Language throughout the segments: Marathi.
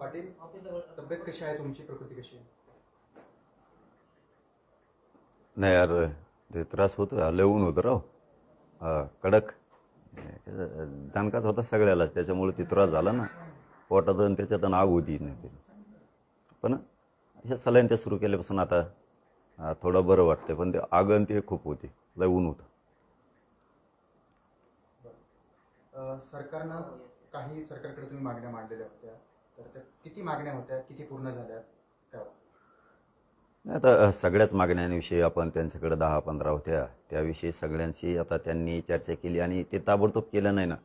पाटील, तब्येत कशी आहे तुमची, प्रकृती कशी आहे? नाही यार, ते त्रास होतो, लय ऊन होतं राव, कडक दणकाच होता सगळ्याला, त्याच्यामुळे ते त्रास झाला ना पोटात, आणि त्याच्यात आग होती नाही ते. पण हे सलाईन ते सुरू केल्यापासून आता थोडं बरं वाटतंय, पण ते आग आणि ते खूप होती, लय ऊन होतं. सरकारनं काही सरकारकडे तुम्ही मागण्या मांडलेल्या होत्या, तर त्या किती मागण्या होत्या, किती पूर्ण झाल्या काय? आता सगळ्याच मागण्यांविषयी आपण त्यांच्याकडे 10-15 होत्या, त्याविषयी सगळ्यांशी आता त्यांनी चर्चा केली, आणि ते ताबडतोब केलं नाही ना,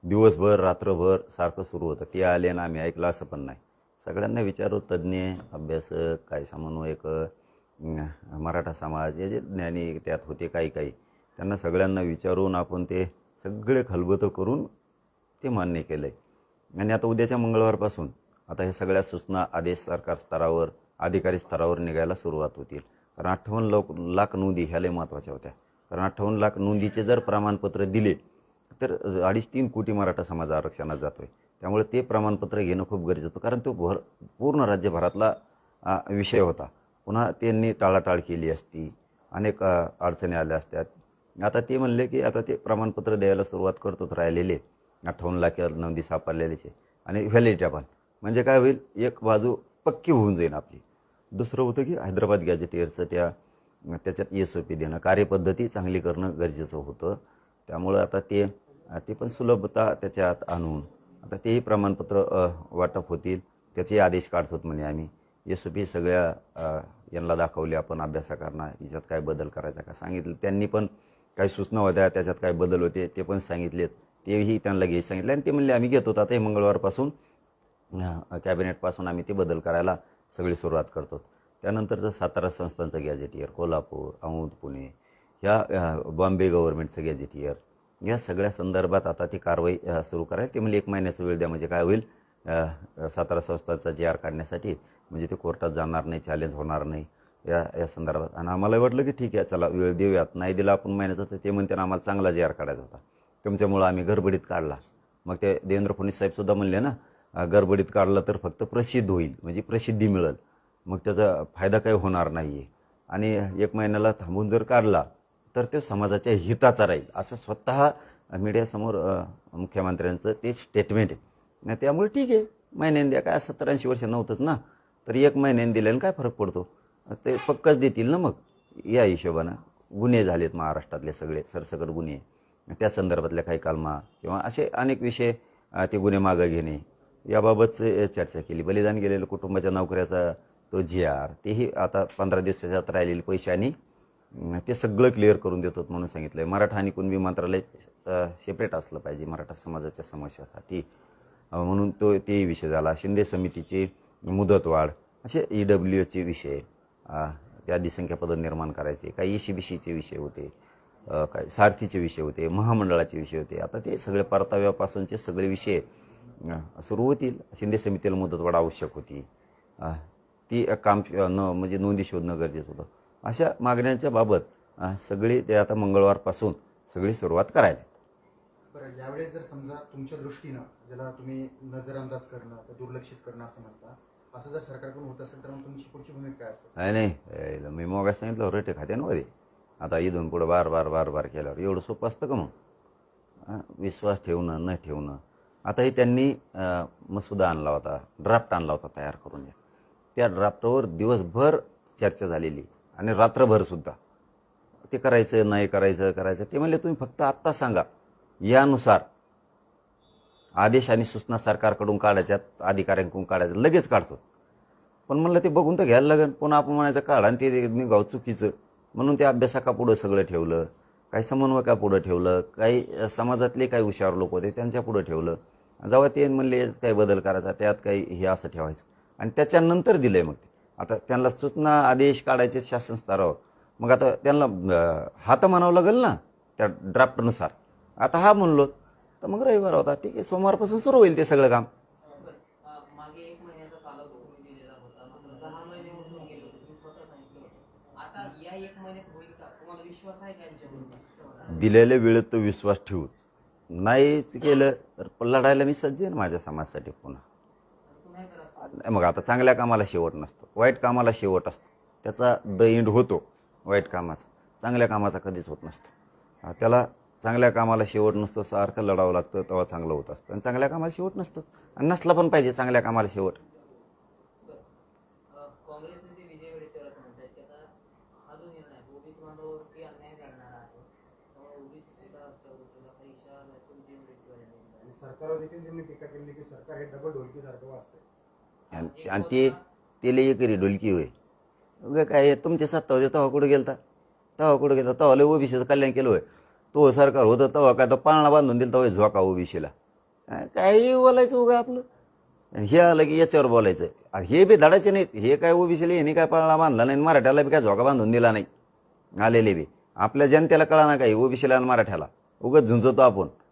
दिवसभर रात्रभर सारखं सुरू होतं. ते आले ना आम्ही ऐकलं असं पण नाही. सगळ्यांना विचारू, तज्ज्ञ अभ्यासक, काय समन्वयक, मराठा समाज, हे जे ज्ञानी त्यात होते काही काही, त्यांना सगळ्यांना विचारून आपण ते सगळे खलबतं करून ते मान्य केलं आहे. आणि आता उद्याच्या मंगळवारपासून आता हे सगळ्या सूचना आदेश सरकार स्तरावर, अधिकारी स्तरावर निघायला सुरुवात होतील. कारण 58 लाख नोंदी ह्या लय महत्त्वाच्या होत्या. कारण 58 लाख नोंदीचे जर प्रमाणपत्र दिले तर 2.5-3 कोटी मराठा समाज आरक्षणात जातो आहे. त्यामुळे ते प्रमाणपत्र घेणं खूप गरजेचं होतं, कारण तो पूर्ण राज्यभरातला विषय होता. पुन्हा त्यांनी टाळाटाळ केली असती, अनेक अडचणी आल्या असत्यात. आता ते म्हणले की आता ते प्रमाणपत्र द्यायला सुरुवात करतोच राहिलेले, 58 लाख नोंदी सापडलेलेचे, आणि व्हॅलिडिटी पण म्हणजे काय होईल, एक बाजू पक्की होऊन जाईल आपली. दुसरं होतं की हैदराबाद गॅजेटियरचं त्याच्यात SOP देणं, कार्यपद्धती चांगली करणं गरजेचं होतं. त्यामुळं आता ते पण सुलभता त्याच्यात आणून आता तेही प्रमाणपत्र वाटप होतील, त्याचे आदेश काढतो म्हणे आम्ही. SOP सगळ्या यांना दाखवले आपण, अभ्यासकांना, याच्यात काय बदल करायचा का सांगितलं. त्यांनी पण काही सूचना होत्या, त्याच्यात काय बदल होते ते पण सांगितलेत, तेही त्यांना घ्यायला सांगितलं, आणि ते म्हणले आम्ही घेतो. आता हे मंगळवारपासून कॅबिनेटपासून आम्ही ते बदल करायला सगळी सुरुवात करतो. त्यानंतरचं सातारा संस्थांचं गॅजेटियर, कोल्हापूर, औंध, पुणे, ह्या बॉम्बे गव्हर्नमेंटचं गॅजेटियर, या सगळ्या संदर्भात आता ती कारवाई सुरू करायला. ते म्हणजे 1 महिन्याचा वेळ द्या, म्हणजे काय होईल, सातारा संस्थांचा JR काढण्यासाठी, म्हणजे ते कोर्टात जाणार नाही, चॅलेंज होणार नाही या संदर्भात. आणि आम्हाला वाटलं की ठीक आहे, चला वेळ देऊयात. नाही दिला आपण महिन्याचा, तर ते म्हणते आम्हाला चांगला JR काढायचा होता, तुमच्यामुळं आम्ही गडबडीत काढला. मग ते देवेंद्र फडणवीस साहेबसुद्धा म्हणले ना, गडबडीत काढलं तर फक्त प्रसिद्ध होईल, म्हणजे प्रसिद्धी मिळेल, मग त्याचा फायदा काही होणार नाही आहे. आणि 1 महिन्याला थांबून जर काढला तर ते समाजाच्या हिताचा राहील, असं स्वतः मीडियासमोर मुख्यमंत्र्यांचं ते स्टेटमेंट आहे. त्यामुळे ठीक आहे, महिन्याने द्या, काय 70-80 वर्ष नव्हतंच ना, तर 1 महिन्याने दिल्याने काय फरक पडतो, ते पक्कच देतील ना. मग या हिशोबानं गुन्हे झालेत महाराष्ट्रातले सगळे सरसकट गुन्हे, त्या संदर्भातल्या काही कलमा किंवा असे अनेक विषय, ते गुन्हे मागं घेणे, याबाबत चर्चा केली. बलिदान गेलेल्या कुटुंबाच्या नोकऱ्याचा तो JR, तेही आता 15 दिवसाच्यात राहिलेले पैसे आणि ते सगळं क्लिअर करून देतात म्हणून सांगितलं आहे. मराठा आणि कुणबी मंत्रालय सेपरेट असलं पाहिजे मराठा समाजाच्या समस्यासाठी, म्हणून तेही विषय झाला. शिंदे समितीची मुदतवाढ, असे EWचे विषय, त्या अधिसंख्या पदं निर्माण करायचे, काही ECBCचे विषय होते, काही सारथीचे विषय होते, महामंडळाचे विषय होते. आता ते सगळे परताव्यापासूनचे सगळे विषय सुरू होतील. शिंदे समितीला मुदतवाढ आवश्यक होती, ती काम म्हणजे नोंदी शोधणं गरजेचं होतं. अशा मागण्यांच्या बाबत सगळी ते आता मंगळवारपासून सगळी सुरुवात करायला. बरं, यावेळेस जर समजा तुमच्या दृष्टीनं, ज्याला तुम्ही नजरअंदाज करणं, दुर्लक्षित करणं असं म्हणता, असं जर सरकारकडून होत असेल तर मग तुमची पुढची भूमिका काय असेल? नाही, मी मग सांगितलं रेटे खात्यांमध्ये, आता इथून पुढं बार केल्यावर एवढं सोपं असतं का मग? विश्वास ठेवणं न ठेवणं. आता हे त्यांनी मसुदा आणला होता, ड्राफ्ट आणला होता तयार करून, त्या ड्राफ्टवर दिवसभर चर्चा झालेली, आणि रात्रभरसुद्धा ते करायचं नाही करायचं. ते म्हणले तुम्ही फक्त आत्ता सांगा, यानुसार आदेश आणि सूचना सरकारकडून काढायच्यात, अधिकाऱ्यांकडून काढायचं, लगेच काढतो. पण म्हणलं ते बघून तर घ्यायला लागेल, पुन्हा आपण म्हणायचं काढा, आणि ते निघाव चुकीचं. म्हणून ते अभ्यासकापुढं सगळं ठेवलं, काही समन्वयकापुढं ठेवलं, काही समाजातले काही हुशार लोक होते त्यांच्या पुढं ठेवलं. जेव्हा ते म्हणले काही बदल करायचा, त्यात काही हे असं ठेवायचं, आणि त्याच्यानंतर दिलंय. मग ते आता त्यांना सूचना आदेश काढायचे शासन स्तरावर, मग आता त्यांना हात म्हणावं लागेल ना त्या ड्राफ्टनुसार. आता हा म्हणलो तर मग रविवार होता, ठीक आहे, सोमवारपासून सुरू होईल ते सगळं काम. मागे 1 महिन्याचा कालावधी दिलेला होता, मात्र 10 महिने होऊन गेले होते, तुम्ही स्वतः सांगितलं होतं. आता या 1 महिन्यात होईल का? तुम्हाला विश्वास आहे का यांच्यावर? दिलेल्या वेळेत तो विश्वास ठेवूच, नाहीच केलं तर लढायला मी सज्ज आहे ना माझ्या समाजासाठी पुन्हा. पुन्हा एकदा रस्ता नाही, मग आता चांगल्या कामाला शेवट नसतो, वाईट कामाला शेवट असतो. त्याचा द एंड होतो वाईट कामाचा, चांगल्या कामाचा कधीच होत नसतो. त्याला चांगल्या कामाला शेवट नसतो, सारखं लढावं लागतं तेव्हा चांगलं होत असतं. आणि चांगल्या कामाला शेवट नसतं, आणि नसला पण पाहिजे चांगल्या कामाला शेवट. काँग्रेस नेते विजय वडेट्टीवार असं म्हणतात की आता हा जो निर्णय ओबीसी बांधवावरती अन्याय घडणारा आहे, त्यामुळे ओबीसी सुद्धा रस्त्यावर उतरेल असा इशारा विजय वडेट्टीवार यांनी दिला. आणि सरकारवर देखील त्यांनी टीका केली की सरकार हे डबल ढोलकीसारखं वाचतंय. आणि ते लई करी ढोलकी होय. उगा काय तुमच्या सत्ता होते तेव्हा कुठं गेलता, तेव्हा लय ओबीसीचं कल्याण केलं होय. तो सरकार होतं तेव्हा काय तर पाळणा बांधून दिला तेव्हा झोका ओबीसीला. काही बोलायचं उगा आपलं. हे आलं की याच्यावर बोलायचं. हे बी धडाचे नाहीत, हे काय ओबीसीला यांनी काय पाळणा बांधला नाही, मराठ्याला बी काय झोका बांधून दिला नाही. आलेले बी आपल्या जनतेला कळा ना काही ओबीसीला आणि मराठ्याला. उगाच झुंजतो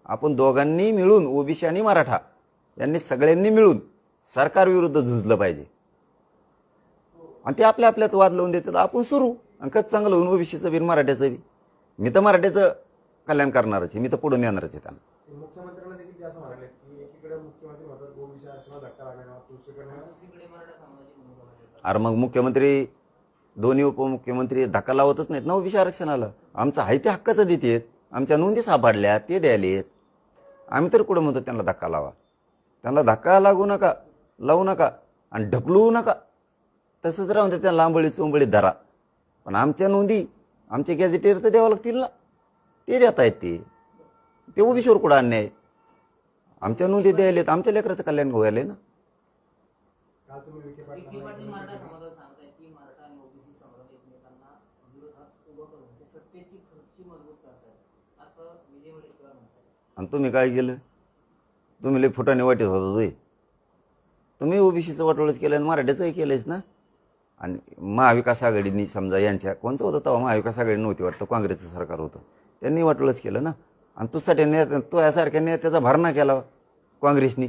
आपण दोघांनी मिळून, ओबीसी आणि मराठा यांनी सगळ्यांनी मिळून सरकार विरुद्ध झुंजलं पाहिजे. आणि ते आपल्या आपल्यात वाद लावून देतात, आपण सुरू आणि कच चांगलं होऊन ओबीसीचं बी मराठ्याचं बी. मी तर मराठ्याचं कल्याण करणारच आहे, मी तर पुढून येणारच आहे त्यांना. मुख्यमंत्र्यांना देखील ते असं म्हणाले की एकीकडे मुख्यमंत्री म्हणतात ओबीसी आरक्षणाला धक्का लागणार, दुसरीकडे दुसरीकडे मराठा समाजाची भूमिका मांडली. अरे मग मुख्यमंत्री, दोन्ही उपमुख्यमंत्री धक्का लावतच नाहीत ना ओबीसी आरक्षणाला. आमचं आहे ते हक्काचं देतात, आमच्या नोंदी सापडल्या ते द्यायलेत. आम्ही तर कुठं म्हणतो त्यांना धक्का लावा. त्यांना धक्का लावू नका आणि ढकलू नका. तसंच राहून दे, त्यांना लांबळी चोंबळीत धरा. पण आमच्या नोंदी, आमचे गॅझेटेर तर द्यावं लागतील ना, ते देत आहेत. ते ओबीसीवर कुठं अन्याय. आमच्या नोंदी द्यायलेत, आमच्या लेकराचं कल्याण व्हायला ना. काल तुम्ही विखे विखे पाटील पाटील मराठा समाजाला सांगतायत की मराठा आणि ओबीसी समाज एकमेकांना विरोधात उभं करून ते सत्तेची खुर्ची मजबूत करतायत असं विजय वडेट्टीवार म्हणतात. आणि तुम्ही काय केलं? तुम्ही लई फुटाने वाटत होता तुम्ही. तुम्ही ओबीसीचं वाटोळच केलं आणि मराठ्याचंही केलंच ना. आणि महाविकास आघाडीनी समजा यांच्या कोणचं होतं तेव्हा, महाविकास आघाडी नव्हती वाटतं, काँग्रेसचं सरकार होतं, त्यांनी वाटोळच केलं ना. आणि तो यासारख्या नेत्याचा भरणा केला काँग्रेसनी,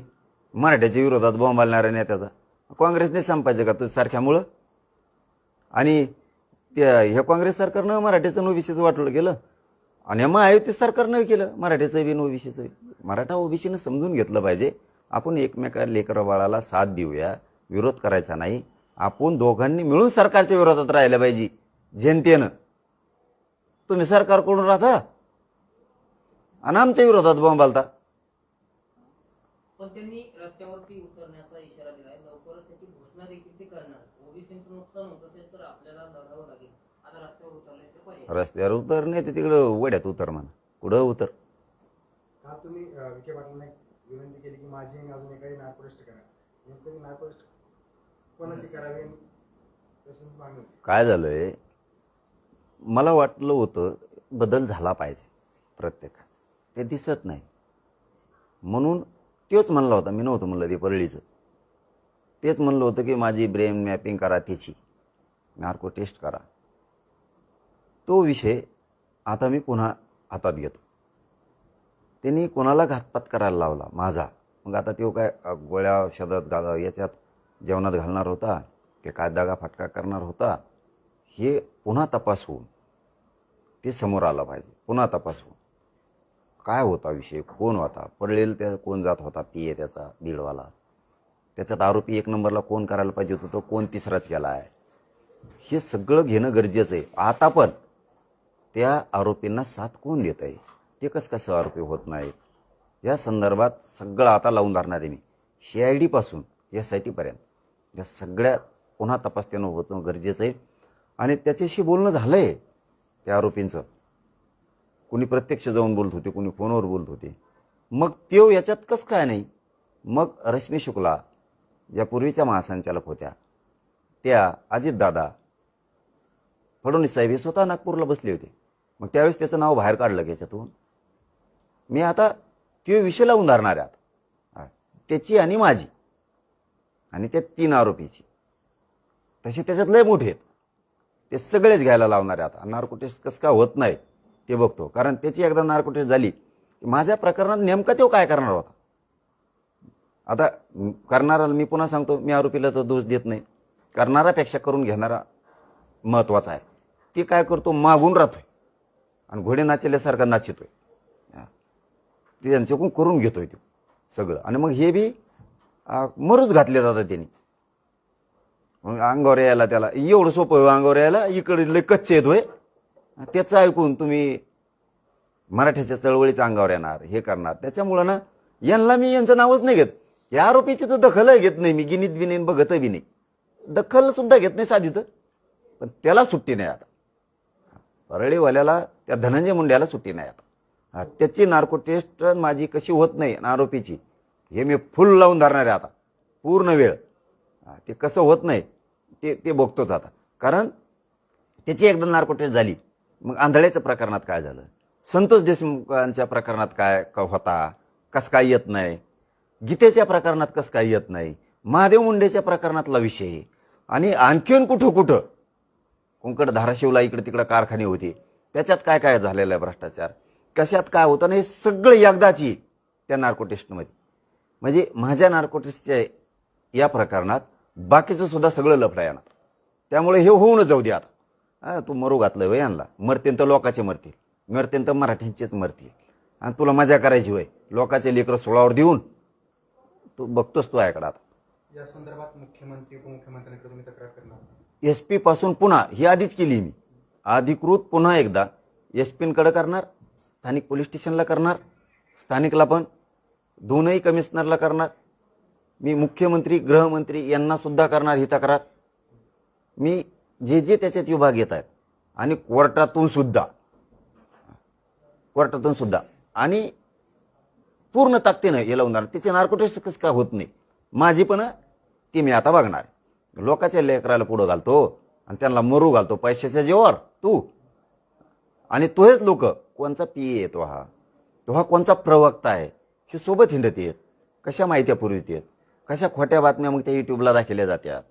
मराठ्याच्या विरोधात बोंबालणाऱ्या नेत्याचा. काँग्रेसने संपायचं का तुझ्यासारख्यामुळं? आणि हे काँग्रेस सरकारनं मराठ्याचं ओबीसीचं वाटोळं केलं, आणि महायुती सरकारनं केलं मराठ्याचं बी ओबीसीचं. मराठा ओबीसीनं समजून घेतलं पाहिजे, आपण एकमेका लेकरा बाळाला साथ देऊया, विरोध करायचा नाही. आपण दोघांनी मिळून सरकारच्या विरोधात राहिलं पाहिजे जनतेनं. तुम्ही सरकारकडून राहता आणि आमच्या विरोधात बोंबालता. पण त्यांनी रस्त्यावरती उतरण्याचा इशारा दिलाय, लवकरच त्याची घोषणा देखील ते करणार. ओबीसीचं नुकसान होत असेल तर आपल्याला लढावं लागेल. आता रस्त्यावर उतरल्याचे पर्याय. रस्त्यावर उतर नाही तर तिकडं वड्यात उतर म्हणा, कुठं उतर. काल तुम्ही विखे पाटलांना एक विनंती केली की माझी आणि अजून एखादी नारपोस्ट करा. नेमकं नारपोस्ट कोणाची करावी तसंच मागणी. काय झालंय, मला वाटलं होतं बदल झाला पाहिजे प्रत्येकात, ते दिसत नाही. म्हणून तोच म्हणला होता, मी नव्हतं म्हणलं ते परळीचं, तेच म्हणलं होतं की माझी ब्रेन मॅपिंग करा, त्याची नार्को टेस्ट करा. तो विषय आता मी पुन्हा हातात घेतो. त्यांनी कोणाला घातपात करायला लावला माझा. मग आता तो काय गोळ्या औषधात याच्यात जेवणात घालणार होता, की काय दगा फटका करणार होता, हे पुन्हा तपास होऊन ते समोर आलं पाहिजे. पुन्हा तपास होऊन काय होता विषय, कोण होता, पडलेल त्या कोण जात होता, पीए त्याचा बीडवाला, त्याच्यात आरोपी एक नंबरला कोण करायला पाहिजे होतं, कोण तिसराच केला आहे, हे सगळं घेणं गरजेचं आहे. आता पण त्या आरोपींना साथ कोण देत आहे, ते कसं आरोपी होत नाहीत, या संदर्भात सगळं आता लावून धरणार आहे मी. CID पासून SIT पर्यंत या सगळ्या पुन्हा तपास त्यानं होतं गरजेचं आहे. आणि त्याच्याशी बोलणं झालंय त्या आरोपींचं. कुणी प्रत्यक्ष जाऊन बोलत होते, कुणी फोनवर बोलत होते. मग त्यो याच्यात कसं काय नाही. मग रश्मी शुक्ला ज्या पूर्वीच्या महासंचालक होत्या, त्या अजितदादा, फडणवीस साहेब हे स्वतः नागपूरला बसले होते. मग त्यावेळेस त्याचं नाव बाहेर काढलं याच्यातून. मी आता तो विषय लावून धरणार आहे आता, त्याची आणि माझी आणि त्या 3 आरोपीची. तसे त्याच्यात लय मोठे आहेत, ते सगळेच घ्यायला लावणार आहे आता. नार्को टेस्ट कसं काय होत नाही ते बघतो, कारण त्याची एकदा नार्को टेस्ट झाली की माझ्या प्रकरणात नेमका तो काय करणार होता. आता करणारा, मी पुन्हा सांगतो, मी आरोपीला तर दोष देत नाही, करणारापेक्षा करून घेणारा महत्वाचा आहे. ते काय करतो, मागून राहतोय आणि घोडे नाचल्यासारखा नाचितोय. ते त्यांच्याकडून करून घेतोय तो सगळं. आणि मग हे बी मरूच घातले जातात त्यांनी. मग अंगावर यायला त्याला एवढं सोपं आहे अंगावर यायला, इकडे लय कच्चे येतोय. त्याचं ऐकून तुम्ही मराठ्याच्या चळवळीच्या अंगावर येणार, हे करणार. त्याच्यामुळं ना यांना मी यांचं नावच नाही घेत. या आरोपीची तर दखलही घेत नाही मी, गिनीत बी नाही, बघतही बी नाही, दखल सुद्धा घेत नाही साधी तर. पण त्याला सुट्टी नाही आता. परळीवाल्याला, त्या धनंजय मुंड्याला सुट्टी नाही आता. त्याची नार्को टेस्ट माझी कशी होत नाही आरोपीची, हे मी फुल लावून धरणार आहे आता पूर्ण वेळ. ते कसं होत नाही ते बघतोच आता. कारण त्याची एकदा नार्को टेस्ट झाली. मग आंधळ्याच्या प्रकरणात काय झालं, संतोष देशमुखांच्या प्रकरणात काय होता, कसं काय येत नाही, गीतेच्या प्रकरणात कसं काय येत नाही, महादेव मुंडेच्या प्रकरणातला विषय, आणि आणखीन कुठं कुठं कुंकड धाराशिवला इकडे तिकडे कारखाने होते, त्याच्यात काय काय झालेलं आहे भ्रष्टाचार, कशात काय होतं ना, हे सगळं एकदाची त्या नार्को टेस्टमध्ये. म्हणजे माझ्या नार्को टेस्टच्या या प्रकरणात बाकीचं सुद्धा सगळं लफडा येणार. त्यामुळे हे होऊनच जाऊ दे आता. तू मरू घातलंय वय यांना, मरतेन तर लोकांचे मरतील, मरतेन तर मराठ्यांचेच मरतील. आणि तुला मजा करायची होय, लोकांचे लेकरं सोळावर देऊन तू बघतोस तू ऐकडा आता. या संदर्भात मुख्यमंत्री उपमुख्यमंत्र्यांकडे तुम्ही तक्रार करणार? SP पासून पुन्हा ही आधीच केली मी, अधिकृत पुन्हा एकदा SP-कडे करणार, स्थानिक पोलीस स्टेशनला करणार, स्थानिकला पण दोनही कमिशनरला करणार. मी मुख्यमंत्री गृहमंत्री यांना सुद्धा करणार ही तक्रार. मी जे त्याच्यात विभाग येत आहेत आणि कोर्टातून सुद्धा आणि पूर्ण ताकदीनं हे लावणार. त्याचे नार्को टेस्ट कसं काय होत नाही माझी पण ती मी आता बघणार. लोकांच्या लेकराला पुढं घालतो आणि त्यांना मरू घालतो पैशाच्या जेवावर तू. आणि तोच लोक कोणचा PA येतो, तो हा कोणचा प्रवक्ता आहे, हे सोबत हिंडत येत, कशा माहित्या पुरवित येत, कशा खोट्या बातम्या मग त्या युट्यूबला दाखवल्या जात्यात.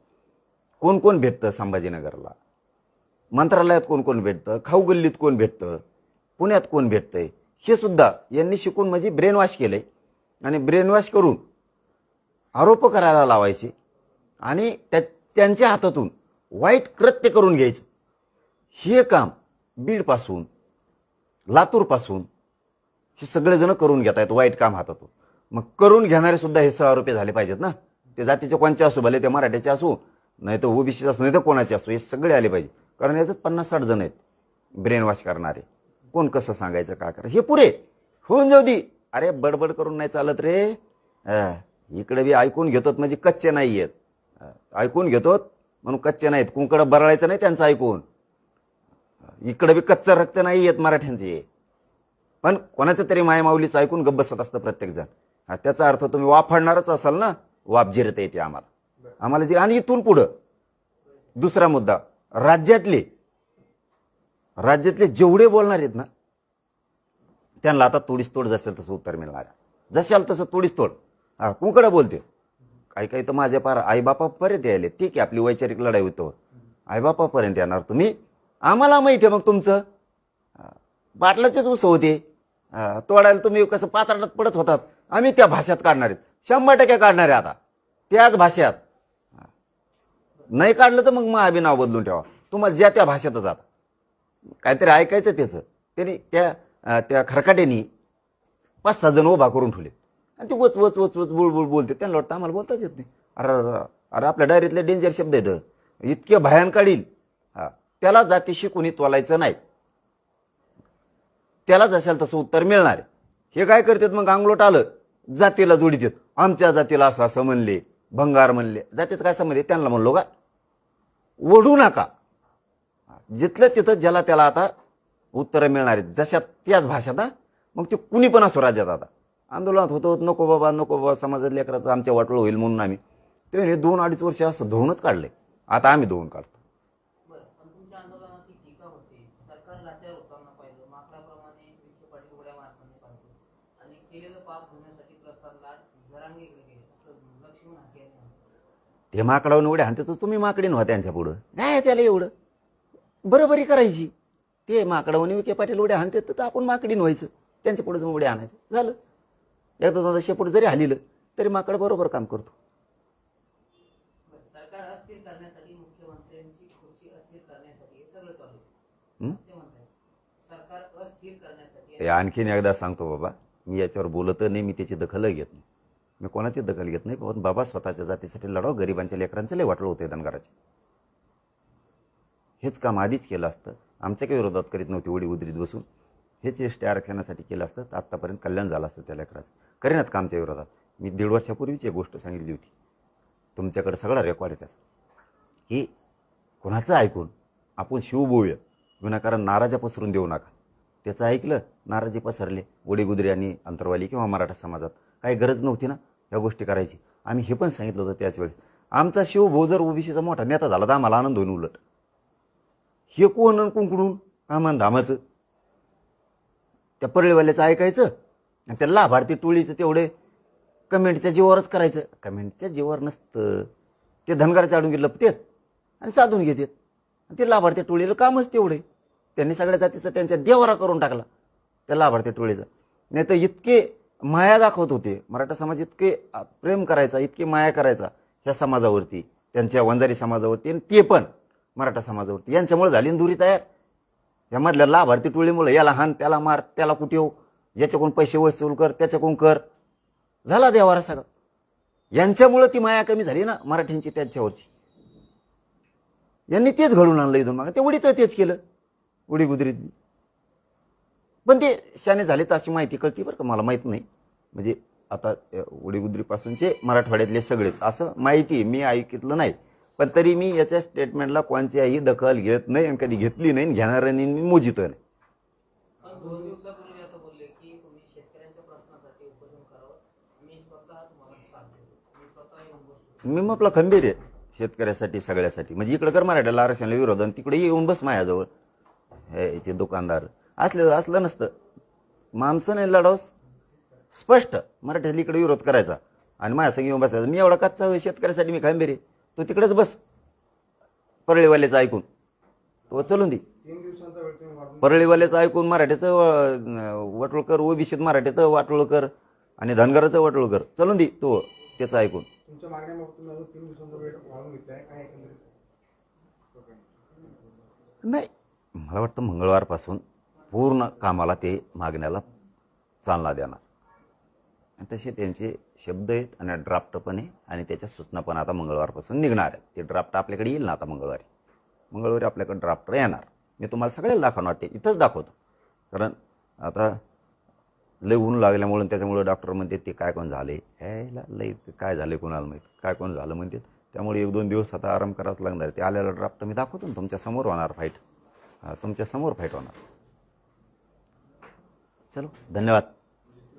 कोण कोण भेटतं संभाजीनगरला, मंत्रालयात कोण कोण भेटतं, खाऊ गल्लीत कोण भेटतं, पुण्यात कोण भेटतंय, हे सुद्धा यांनी शिकून म्हणजे ब्रेन वॉश केलंय. आणि ब्रेन वॉश करून आरोप करायला लावायचे आणि त्यांच्या हातातून वाईट कृत्य करून घ्यायचं. हे काम बीडपासून लातूरपासून हे सगळेजण करून घेत आहेत वाईट काम हातातून. मग करून घेणारे सुद्धा हे आरोपी झाले पाहिजेत ना. ते जातीचे कोणचे असू, भले ते मराठ्याचे असू, नाही तर OBC असू, नाही तर कोणाचे असू, हे सगळे आले पाहिजे. कारण याच्यात 50-60 जण आहेत ब्रेन वॉश करणारे. कोण कसं सांगायचं, काय करायचं हे पुरे होऊन जाऊ दे. अरे बडबड करून नाही चालत रे. इकडे बी ऐकून घेतोत म्हणजे कच्चे नाही आहेत, ऐकून घेतोत म्हणून कच्चे नाहीत. कुंकड बरळायचं नाही त्यांचं ऐकून. इकडे बी कच्चं रक्त नाही येत मराठ्यांचे, पण कोणाचं तरी मायमाऊलीचं ऐकून गप्प बसत असतं प्रत्येक जण. त्याचा अर्थ तुम्ही वाफडणारच असाल ना, वाप जिरत येते आम्हाला जे. आणि इथून पुढं दुसरा मुद्दा, राज्यातले जेवढे बोलणार आहेत ना त्यांना आता तोडीस तोड जसेल तसं उत्तर मिळणार. जशाल तसं तोडीस तोड. कुंकडं बोलते काही तर माझ्या पार आईबापापर्यंत यायले. ठीक आहे, आपली वैचारिक लढाई होतो, आईबापापर्यंत येणार तुम्ही. आम्हाला माहिती आहे मग तुमचं बाटलाचेच उसं होते तोडायला. तुम्ही कसं पात्रात पडत होतात, आम्ही त्या भाषेत काढणार आहेत, 100% काढणार आहे आता त्याच भाषेत. नाही काढलं तर मग आम्ही नाव बदलून ठेवा, तुम्हाला ज्या त्या भाषेतच आता काहीतरी ऐकायचं त्याचं. त्यांनी त्या खरकाट्यानी 5-6 जण उभा करून ठेवले आणि ते वच वच वच वच बुळबुळ बोलते. त्यांना वाटतं आम्हाला बोलताच येत नाही. अरे आपल्या डायरीतले डेंजर शब्द आहेत, इतके भयान काढील. त्याला जातीशी कोणी तोलायचं नाही, त्यालाच असेल तसं उत्तर मिळणार. हे काय करतात मग, अंगलोट आलं जातीला जोडीत येत, आमच्या जातीला असं असं म्हणले, भंगार म्हणले. जातीचं काय समज, त्यांना म्हणलो का ओढू नका. जिथलं तिथं ज्याला त्याला आता उत्तरं मिळणार आहेत जशा त्याच भाषेत. मग ते कुणी पण असो राज्यात. आता आंदोलनात होतो, नको बाबा समाजात लेकराचं आमच्या वाटोळ होईल म्हणून आम्ही ते 2-2.5 वर्ष असं धुवूनच काढले. आता आम्ही धुवून काढतो. बरं, पण तुमच्या आंदोलनाची टीका होते, सरकार लाचार होताना पाहिलं, माकडाप्रमाणे विखे पाटील उड्या मारताना पाहिलं आणि केलेलं पाप धुण्यासाठी प्रसाद लाड जरांगेकडे गेले असं लक्ष्मण हाके यांनी म्हटलं. ते माकडावरून उड्या हाणते तर तुम्ही माकडीन व्हा त्यांच्या पुढं. नाही त्याला एवढं बरोबरी करायची. ते माकडावरून विखे पाटील उड्या हाणते तर आपण माकडीन व्हायचं, त्यांच्या पुढे जाऊन उड्या आणायचं, झालं. एकदा दोनदा शेपूट जरी हालिलं तरी माकड बरोबर काम करतो. सरकार अस्थिर करण्यासाठी, मुख्यमंत्र्यांची खुर्ची अस्थिर करण्यासाठी हे सगळं चालू आहे. ते म्हणतात सरकार अस्थिर करण्यासाठी. ते आणखीन एकदा सांगतो बाबा, मी याच्यावर बोलत नाही, मी त्याची दखल घेत नाही. मी कोणाची दखल घेत नाही, पण बाबा स्वतःच्या जातीसाठी लढाव, गरिबांच्या लेकरांचे लय वाटलं होते धनगराचे. हेच काम आधीच केलं असतं, आमच्या काही विरोधात करीत नव्हती उडी उद्रीत बसून. हेच एसटी आरक्षणासाठी केलं असतं तर आत्तापर्यंत कल्याण झालं असतं त्या लेकराचं. करीनात का आमच्या विरोधात? मी 1.5 वर्षापूर्वीच एक गोष्ट सांगितली होती, तुमच्याकडे सगळा रेकॉर्ड आहे त्याचा, की कोणाचं ऐकून आपण शिवबोळूया, विनाकारण नाराजा पसरून देऊ नका. त्याचं ऐकलं, नाराजी पसरले उडीगुद्री आणि अंतरवाली किंवा मराठा समाजात. काही गरज नव्हती ना या गोष्टी करायची. आम्ही हे पण सांगितलं होतं त्याच वेळेस, आमचा शिवभाऊ जर ओबीसीचा मोठा नेता झाला तर आम्हाला आनंद होईल. उलट हे कोण कुंकडून आम्हाला धामाचं त्या परळीवाल्याचं ऐकायचं आणि त्या लाभार्थी टोळीचं तेवढे कमेंटच्या जीवावरच करायचं. कमेंटच्या जीवावर नसतं, ते धनगराच्या आडून गेलं ते आणि साधून घेतात. ते लाभार्थी टोळीला कामच तेवढे, त्यांनी सगळ्या जातीचा त्यांच्या देवारा करून टाकला त्या लाभार्थी टोळीचा. नाही तर इतके माया दाखवत होते, मराठा समाज इतके प्रेम करायचा, इतके माया करायचा ह्या समाजावरती, त्यांच्या वंजारी समाजावरती, आणि ते पण मराठा समाजावरती. यांच्यामुळे झाली ना दुरी तयार. यामधल्या लाभार्थी टोळीमुळे याला हान, त्याला मार, त्याला कुठे याच्याकडून पैसे वसूल कर, त्याच्याकडून कर, झाला देवारा सगळा. यांच्यामुळे ती माया कमी झाली ना मराठ्यांची त्यांच्यावरची. यांनी तेच घडून आणलं इथून मागं. ते उडी तर तेच केलं उडी गुजरीत. पण ते शाने झाले तर अशी माहिती कळती बरं का, मला माहीत नाही. म्हणजे आता उडीगुद्रीपासूनचे मराठवाड्यातले सगळेच असं माहिती मी ऐकलं नाही, पण तरी मी याच्या स्टेटमेंटला कोणत्याही दखल घेत नाही आणि कधी घेतली नाही, घेणाऱ्यांनी मी मोजित नाही. पण 2 दिवसापूर्वी असं बोलले की तुम्ही शेतकऱ्यांच्या प्रश्नासाठी उपोषण करावं, मी स्वतः तुम्हाला साथ देतो, मी स्वतः येऊन बसतो. मी आपला खंबीर आहे शेतकऱ्यासाठी, सगळ्यासाठी. म्हणजे इकडे कर मराठ्याला आरक्षणाला विरोध आणि तिकडे येऊन बस माझ्याजवळ. हे दुकानदार असलं नसतं, माणसं नाही लढावस स्पष्ट मराठ्याला इकडे विरोध करायचा आणि माझ्या संग येऊन बसायचा. मी एवढा कच्चा शेतकऱ्यासाठी मी खंबीर आहे. तू तिकडेच बस, परळीवाल्याचं ऐकून तो चलून दे. 3 दिवसांचा वेळ तुम्ही वाढवून परळीवाल्याचं ऐकून मराठ्याचं वाटोळ कर, ओबीसीत मराठ्याचं वाटोळ कर आणि धनगराचं वाटोळ कर, चलून दे तो त्याचं ऐकून. तुमच्या मागण्याबाबत तुम्ही अजून 3 दिवसांचा वेळ वाढवून घेतलाय काय एकंदरीत? नाही, मला वाटतं मंगळवारपासून पूर्ण कामाला ते मागण्याला चालना देणार. आणि तसे त्यांचे शब्द आहेत आणि ड्राफ्ट पण आहे आणि त्याच्या सूचना पण आता मंगळवारपासून निघणार आहेत. ते ड्राफ्ट आपल्याकडे येईल ना आता मंगळवारी आपल्याकडे ड्राफ्ट येणार. मी तुम्हाला सगळ्याला दाखवणार, ते इथंच दाखवतो. कारण आता लय ऊन लागल्यामुळे त्याच्यामुळे डॉक्टर म्हणते ते काय कोण झाले, ह्याला लय काय झाले कोणाला माहीत, काय कोण झालं म्हणते. त्यामुळे 1-2 दिवस आता आराम करावाच लागणार. ते आलेला ड्राफ्ट मी दाखवतो ना, तुमच्या समोर होणार फाईट, तुमच्या समोर फाईट होणार. चलो, धन्यवाद.